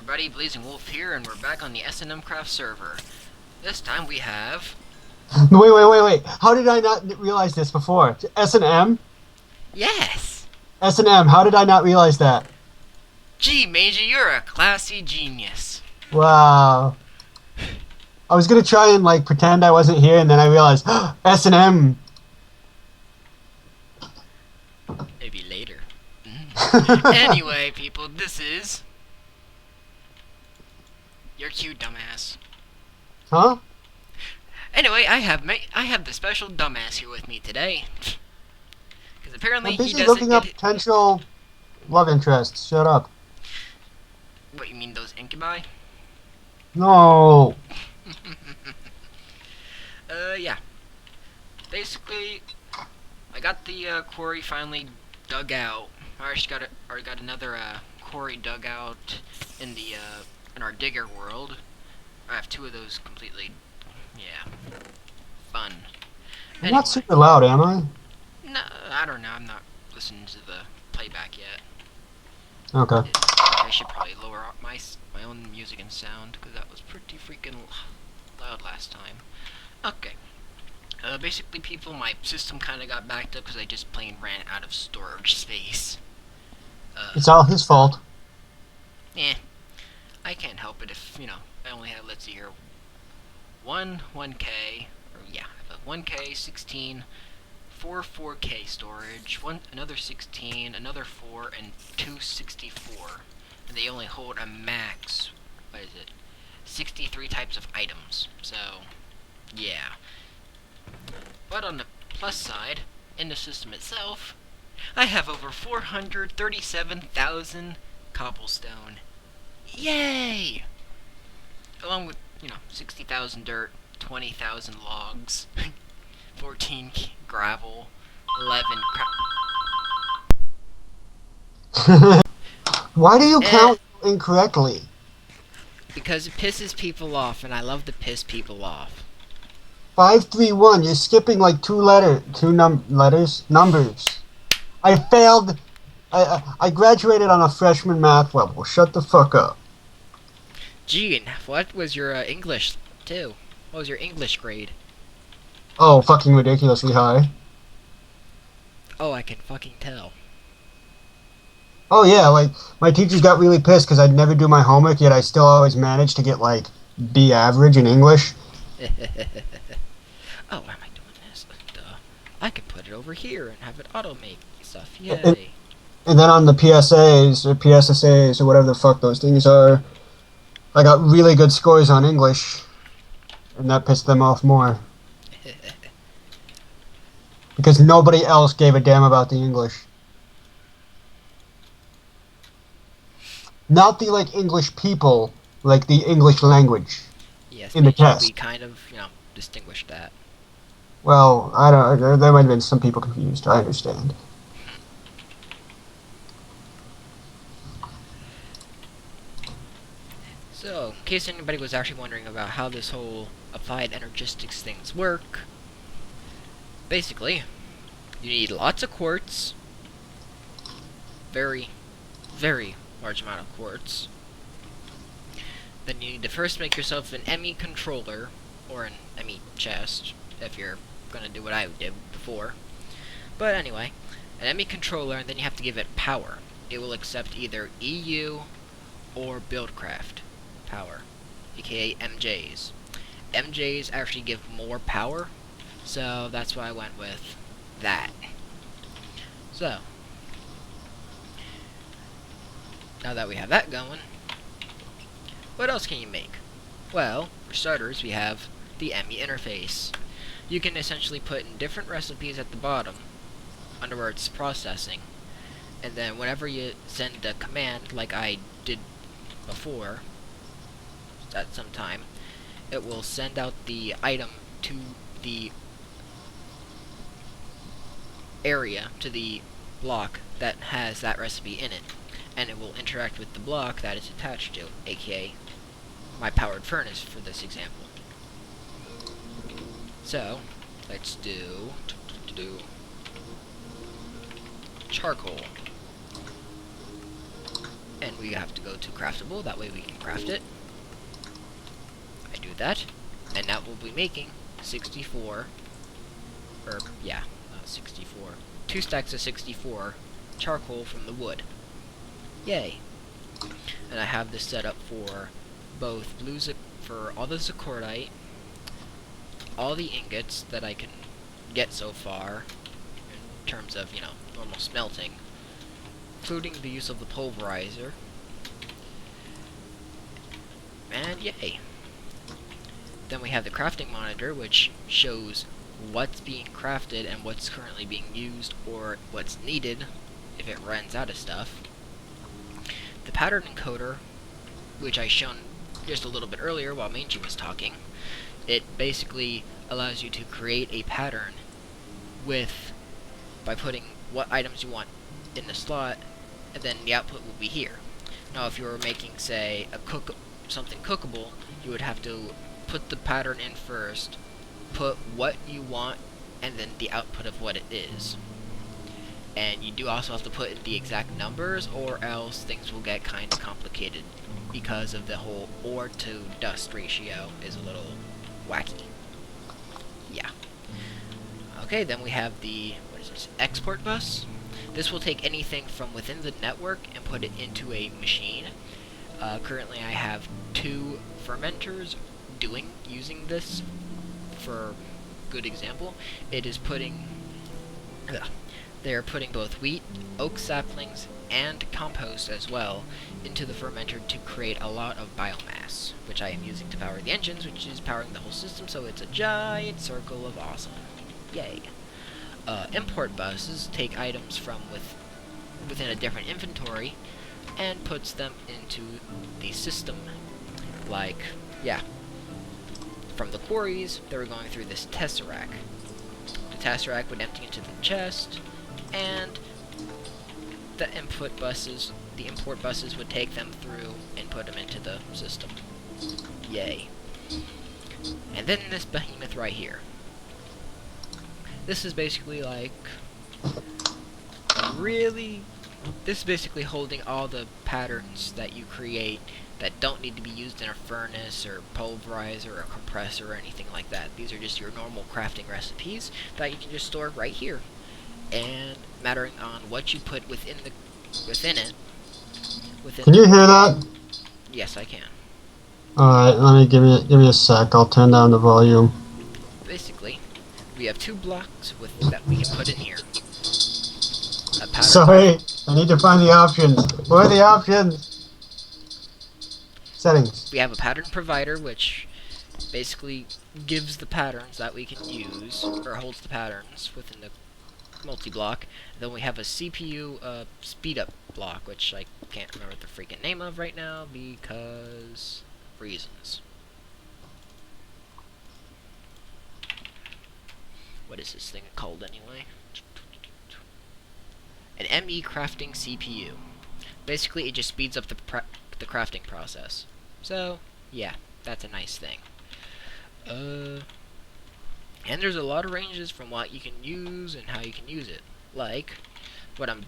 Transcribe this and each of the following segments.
everybody, Blazing Wolf here, and we're back on the S&Mcraft server. This time we have... Wait. How did I not realize this before? S&M? Yes! S&M, how did I not realize that? Gee, Major, you're a classy genius. Wow. I was gonna try and like pretend I wasn't here and then I realized S&M. Maybe later. Anyway, people, this is... You're cute, dumbass. Huh? Anyway, I have the special dumbass here with me today. Because apparently I'm he busy doesn't looking get up potential love interests. Shut up. What, you mean those incubi? No. Yeah. Basically, I got the quarry finally dug out. I already got another quarry dug out in the in our digger world. I have two of those completely. Yeah, fun. I'm Anyway, not super loud, am I? no, I don't know. I'm not listening to the playback yet. Okay. I should probably lower up my own music and sound because that was pretty freaking loud last time. Okay. Basically, people, my system kind of got backed up because I just plain ran out of storage space. It's all his fault. I can't help it if, I only have, let's see here, 1K, or yeah, I have a 1K, 16, 4K storage, another 16, another 4, and 264. And they only hold a max, 63 types of items. So, yeah. But on the plus side, in the system itself, I have over 437,000 cobblestone. Yay! Along with, 60,000 dirt, 20,000 logs, 14 gravel, 11 Why do you count incorrectly? because it pisses people off, and I love to piss people off. 531. You're skipping like numbers. I failed. I graduated on a freshman math level. Shut the fuck up. Gee, and what was your English, too? What was your English grade? Oh, fucking ridiculously high. Oh, I can fucking tell. Oh yeah, like my teachers got really pissed because I'd never do my homework, yet I still always managed to get like B average in English. Oh, why am I doing this? Duh. I can put it over here and have it automate stuff. Yay. And then on the PSAs or PSSAs or whatever the fuck those things are, I got really good scores on English, and that pissed them off more. Because nobody else gave a damn about the English. Not the, like, English people, like the English language Yes, in the test. we kind of, distinguished that. Well, I don't know, there might have been some people confused, I understand. So, in case anybody was actually wondering about how this whole applied energistics things work, basically, you need lots of quartz, very, very large amount of quartz. Then you need to first make yourself an ME controller, or an ME chest, if you're gonna do what I did before. But anyway, an ME controller, and then you have to give it power. It will accept either EU or Buildcraft power, aka MJs. MJs actually give more power, so that's why I went with that. So, now that we have that going, what else can you make? Well, for starters, we have the ME interface. You can essentially put in different recipes at the bottom, under where it's processing, and then whenever you send a command, like I did before, at some time, it will send out the item to the area, to the block that has that recipe in it, and it will interact with the block that it's attached to, aka my powered furnace for this example. So, let's do charcoal. and we have to go to craftable, that way we can craft it. I do that, and now we'll be making 64, or yeah, 64, 2 stacks of 64 charcoal from the wood. Yay! And I have this set up for both for all the Zacordite, all the ingots that I can get so far, in terms of, you know, normal smelting, including the use of the pulverizer. And yay! Then we have the crafting monitor, which shows what's being crafted and what's currently being used, or what's needed if it runs out of stuff. The pattern encoder, which I shown just a little bit earlier while Mangy was talking, it basically allows you to create a pattern by putting what items you want in the slot, and then the output will be here. Now, if you were making, say, something cookable, you would have to put the pattern in first, put what you want, and then the output of what it is. And you do also have to put in the exact numbers, or else things will get kind of complicated, because of the whole ore to dust ratio is a little wacky. Yeah. Okay, then we have the, what is this, export bus. This will take anything from within the network and put it into a machine. Currently I have 2 fermenters using this. For good example, it is they are putting both wheat, oak saplings, and compost as well into the fermenter to create a lot of biomass, which I am using to power the engines, which is powering the whole system, so it's a giant circle of awesome. Yay. Import buses take items from within a different inventory and puts them into the system. Like, yeah, from the quarries, they were going through this tesseract. The tesseract would empty into the chest, and the import buses would take them through and put them into the system. Yay. And then this behemoth right here. This is basically like, this is basically holding all the patterns that you create that don't need to be used in a furnace or pulverizer or a compressor or anything like that. These are just your normal crafting recipes that you can just store right here. And mattering on what you put within it. Can you hear that? Yes, I can. Alright, give me a sec. I'll turn down the volume. Basically, we have 2 blocks that we can put in here. Sorry, I need to find the options. What are the options? Settings. We have a pattern provider, which basically gives the patterns that we can use, or holds the patterns within the multi-block. Then we have a CPU speed-up block, which I can't remember the freaking name of right now because reasons. What is this thing called anyway? An ME crafting CPU. Basically, it just speeds up the crafting process. So, yeah, that's a nice thing. And there's a lot of ranges from what you can use and how you can use it. Like, which I'm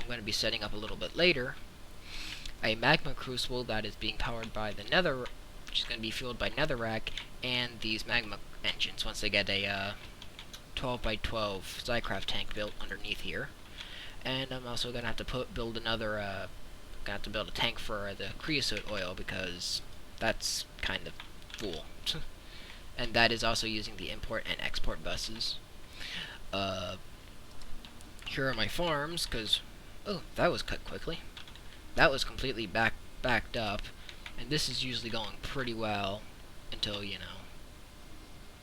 going to be setting up a little bit later, a magma crucible that is being powered by the nether, which is going to be fueled by netherrack, and these magma engines once they get a 12 by 12 S&Mcraft tank built underneath here. And I'm also going to have to build a tank for the creosote oil, because that's kind of cool. And that is also using the import and export buses. Here are my farms, because, oh, that was cut quickly. That was completely backed up, and this is usually going pretty well until, you know,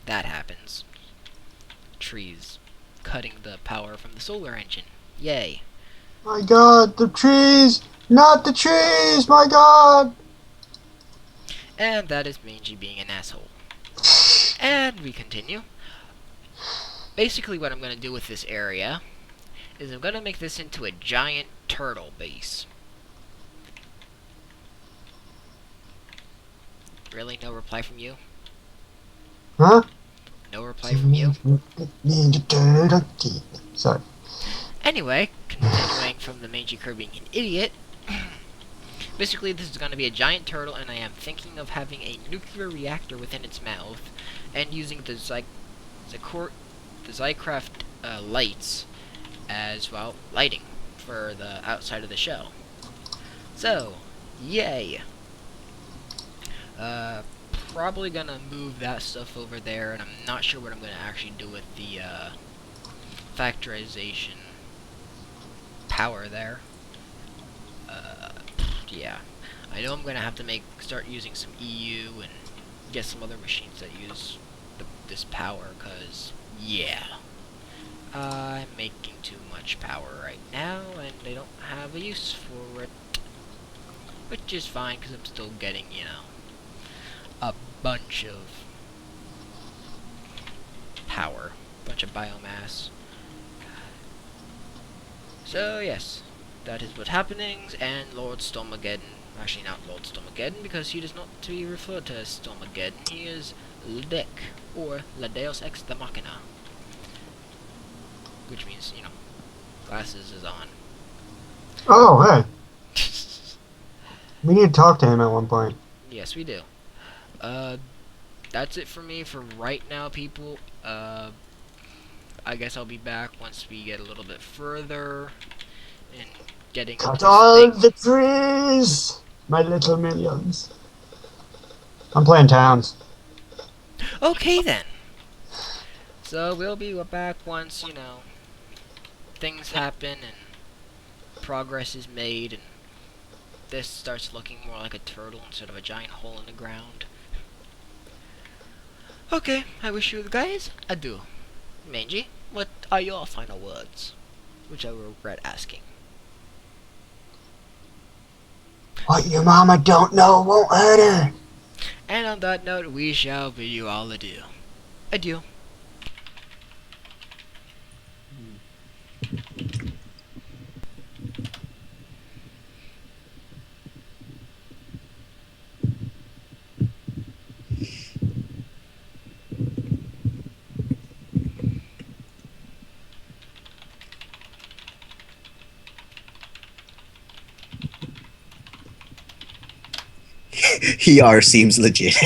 that happens. Trees cutting the power from the solar engine. Yay. My god, the trees! Not the trees, my god! And that is Mangy being an asshole. And we continue. Basically what I'm going to do with this area is I'm going to make this into a giant turtle base. Really? No reply from you? Huh? No reply from you? Sorry. Anyway, continuing from the Mangy Kerr being an idiot, Basically, this is going to be a giant turtle, and I am thinking of having a nuclear reactor within its mouth, and using the Zycraft lights as, well, lighting for the outside of the shell. So, yay! Probably gonna move that stuff over there, and I'm not sure what I'm gonna actually do with the factorization power there. Yeah, I know I'm gonna have to start using some EU and get some other machines that use this power, cause yeah, I'm making too much power right now, and I don't have a use for it, which is fine, cause I'm still getting, you know, a bunch of power, bunch of biomass. So yes, that is what's happening, and Lord Stormageddon, actually not Lord Stormageddon, because he does not to be referred to as Stormageddon, he is Lick, or La Deus Ex the Machina, which means, you know, glasses is on. Oh, hey. We need to talk to him at one point. Yes, we do. That's it for me for right now, people. I guess I'll be back once we get a little bit further in getting Cut this all thing. the trees, my little millions. I'm playing towns. Okay then. So we'll be back once, you know, things happen and progress is made and this starts looking more like a turtle instead of a giant hole in the ground. Okay, I wish you guys adieu. Mangy, what are your final words? Which I will regret asking. What your mama don't know won't hurt her. And on that note, we shall bid you all adieu. Adieu. ER seems legit.